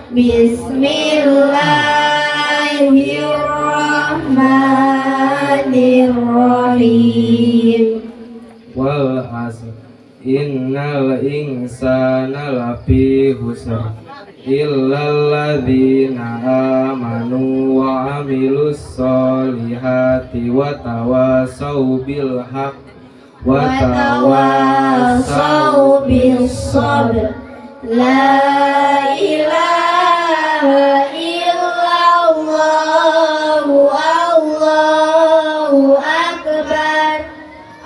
Bismillahirrahmanirrahim. Wal asr innal insana lafi khusr illal ladzina amanu wa amilus solihati wa tawasau bil haqq wa Watawasau bis sabr. La ilaha illallah, Allahu akbar,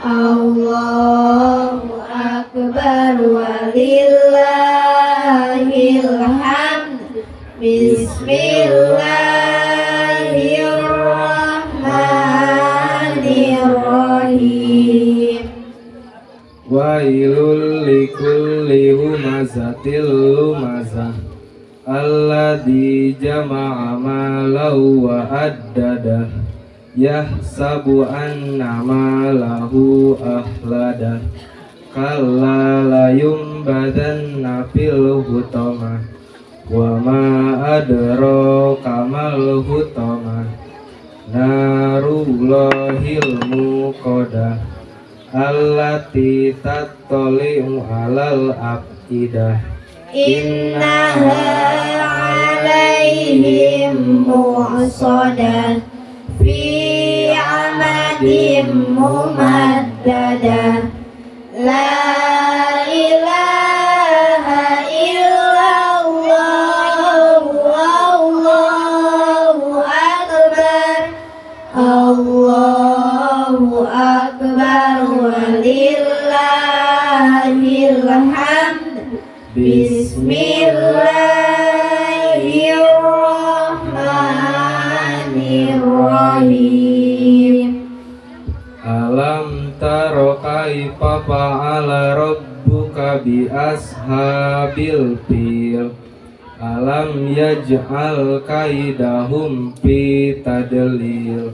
Allahu akbar, walillahil hamd. Bismillahirrahmanirrahim. wailul likulli humazatil lumazah alladzi jama'a malahu wa addadah yahsabu anna malahu ahladah kalla la yumbadanna fil hutamah wa ma adraka mal hutamah narullahil muqadah allati tattali'u alal afidah Innaha alaihim mu'sadah fi amadin mumaddadah. La ilaha illallah, Allahu akbar, Allahu akbar, walillahil hamd. Bismillahirrahmanirrahim. Alam taro kaifa fa'ala rabbuka bi ashabil fil alam yaj'al kaidahum fi tadlil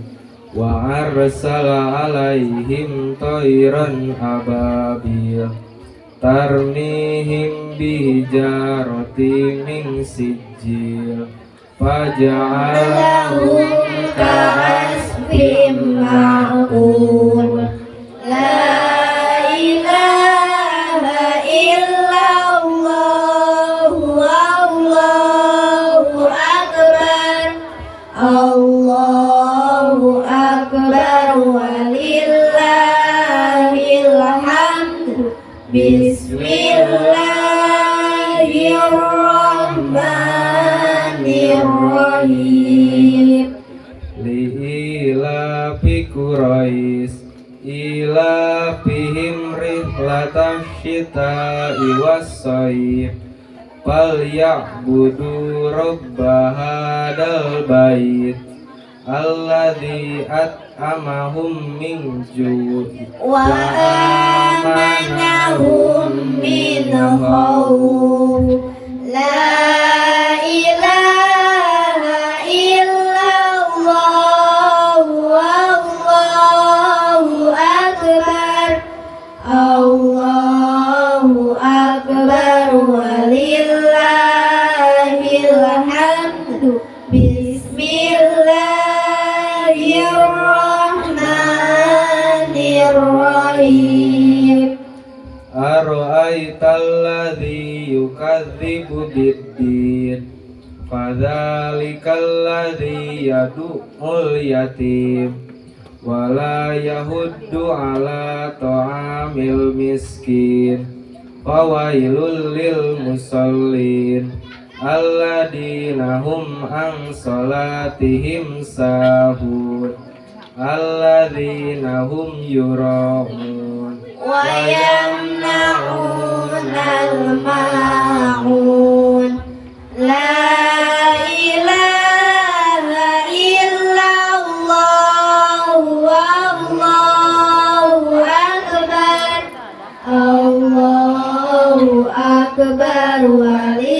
wa arsala alaihim tayran ababil tarmihim bihijarati min sijil faja'alahum Lahum ka'asfim ma'kul. La ilaha illallah, Allahu akbar, Allahu akbar, walillahil hamd. Bismillahirrahmanirrahim. li'ila fi Quraish ila fihim rihlatash syita'i was-sayf falyabudu rabba hadal bait alladzi at'amahum min ju' Wa amanahum min khawf. La ilaha illallah, Allahu akbar, Allahu akbar, walillahil hamd. Bismillahirrahmanirrahim. ara'aital ladzi yukadzibu bid-din fadzalikal ladzi yad'ul yatim wala yahuddu ala ta'amil miskin fawailul lil musallin alladzina hum an salatihim sahun alladzina hum yura'un Wa yamna'unal ma'un. La ilaha illallah, Allahu akbar, Allahu akbar, walillahil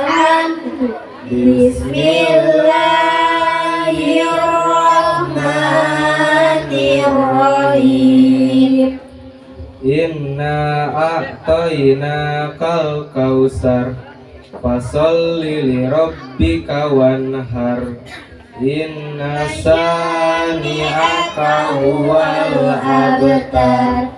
hamd. Bismillahirrahmanirrahim. Inna a'tayna kal kausar Fasholli li rabbika wanhar. Inna sani'aka huwal abtar.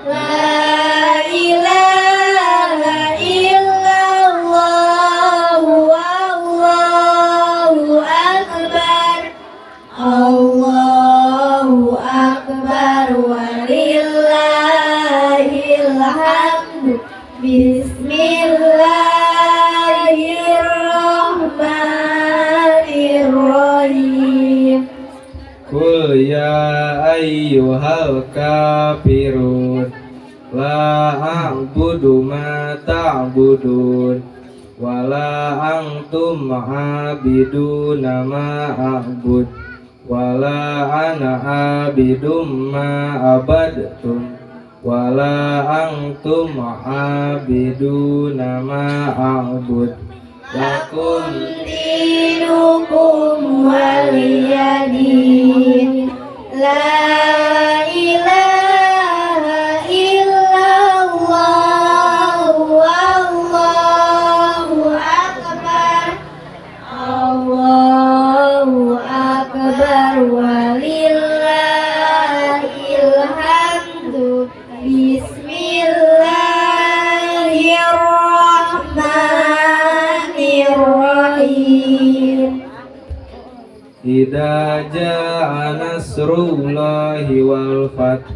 La ilaha illallah wallahu akbar. Allahu akbar walillahil hamd. Bismillahirrahmanirrahim. Qul ya ayyuhal kafirun la a'budu ma ta'budun wala antum a'biduna ma a'bud wala ana a'bidum ma abadtum wala antum a'biduna ma a'bud lakum dinukum waliyadin. La ilaha illallah wallahu akbar. Allahu akbar walillahil hamd. Bismillahirrahmanirrahim. Idza jaa nasrullahi wal fath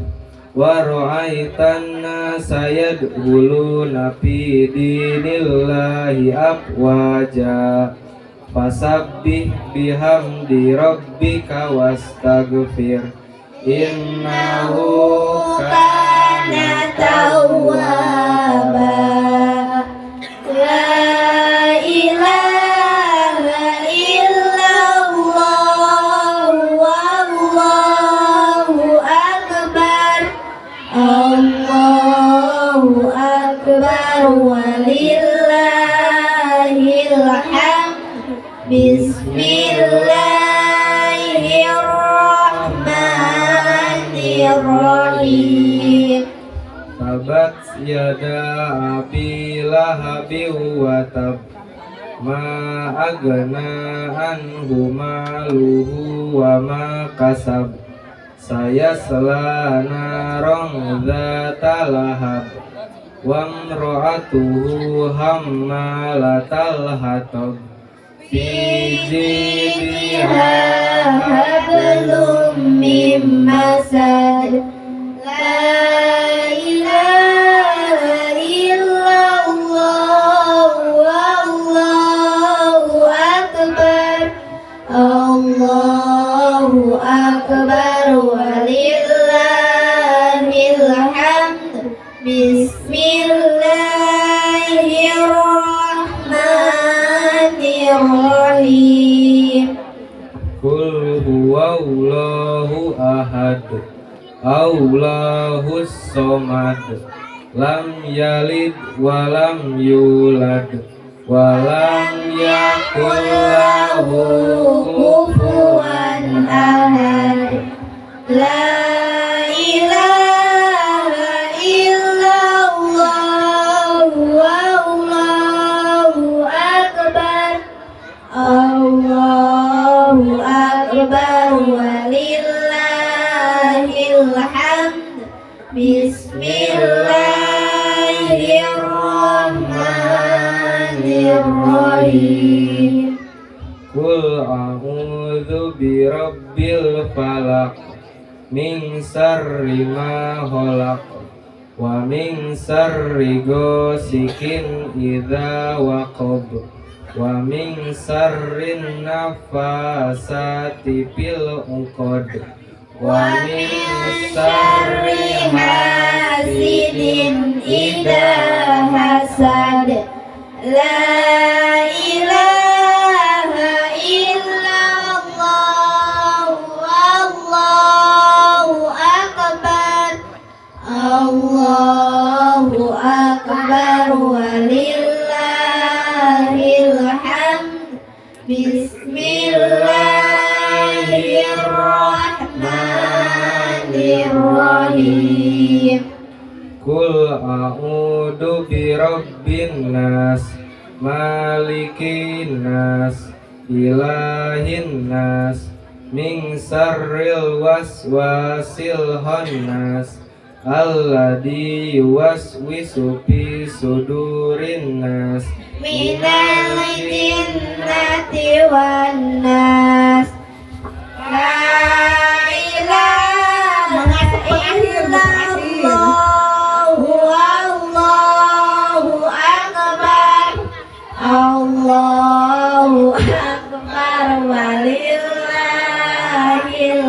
wa ra'aitan nasa yadkhuluna fi dinillahi afwaja fasabbih bihamdi rabbika wastaghfir innahu kana tawwaba. La ilaha illallah wallahu akbar. Allahu akbar walillahil hamd. Bismillahirrahmanirrahim. Tabat yada abi lahabi wa tab ma agna anhu maluhu wa ma kasab sayasla naran dzata lahab wa imra'atuhu hammalatal hatab fi jidha hablum mim masad. La ilaha illallah wallahu akbar. Allahu akbar walillahil hamd. Bismillahirrahmanirrahim. Qul huwallahu ahad Allahus somad lam yalid walam yulad walam yakul lahu kufuwan ahad. La ilaha illallah wallahu akbar. Allahu akbar walillahil hamd. Bismillahirrahmanirrahim. Qul a'udzu birabbil falaq min syarri ma khalaq wa min syarri ghasikin idza waqab wa min syarrin nafasati fil 'uqad wa min syarri hasidin idza hasad. La ilaha illallah wallahu akbar. Allahu akbar walillahil hamd. Bismillahirrahmanirrahim. Qul a'udzu birabbin nas malikin nas, ilahin nas, min syarril waswasil khannas, alladzi yuwaswisu fi sudurin nas, minal jinnati wan nas. La ilaha illallah, Allahu akbar, Allahu akbar, walillahil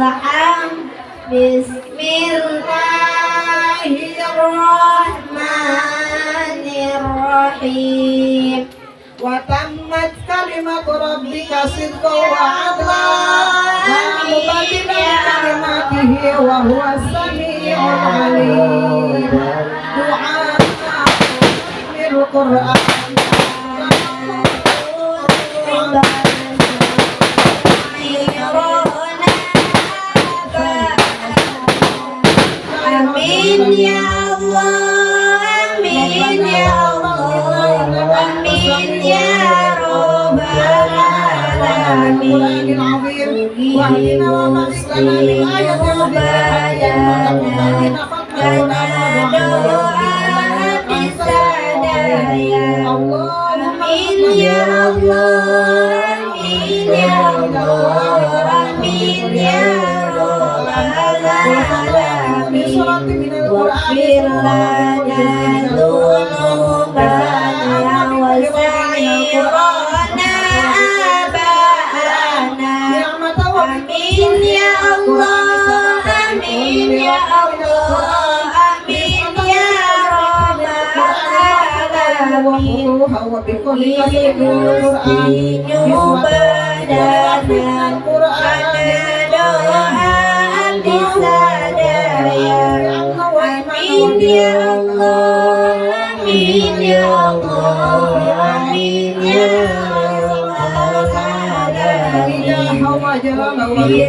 hamd. Bismillahirrahmanirrahim. Wa tammat kalimatu rabbika sidqan wa adla, la mubaddila li kalimatihi wa huwa as-sami'ul 'alim. Du'a min Qur'an Amin ya Allah, amin ya Allah, amin ya Rabbal alamin. Wahdina wa maslana lil ayatil bayyinah Lana doa bisadaya. Amin ya Allah, amin ya Allah, amin ya Rabbal alamin. Waghfir lana dzunubana wa sa'irana aba'ana. Amin ya Allah, amin ya Allah, amin ya Rabbal alamin. Ikuti nyubadana karena doa bisadaya. Amin ya Allah, amin ya Allah, amin ya Rabbal alamin.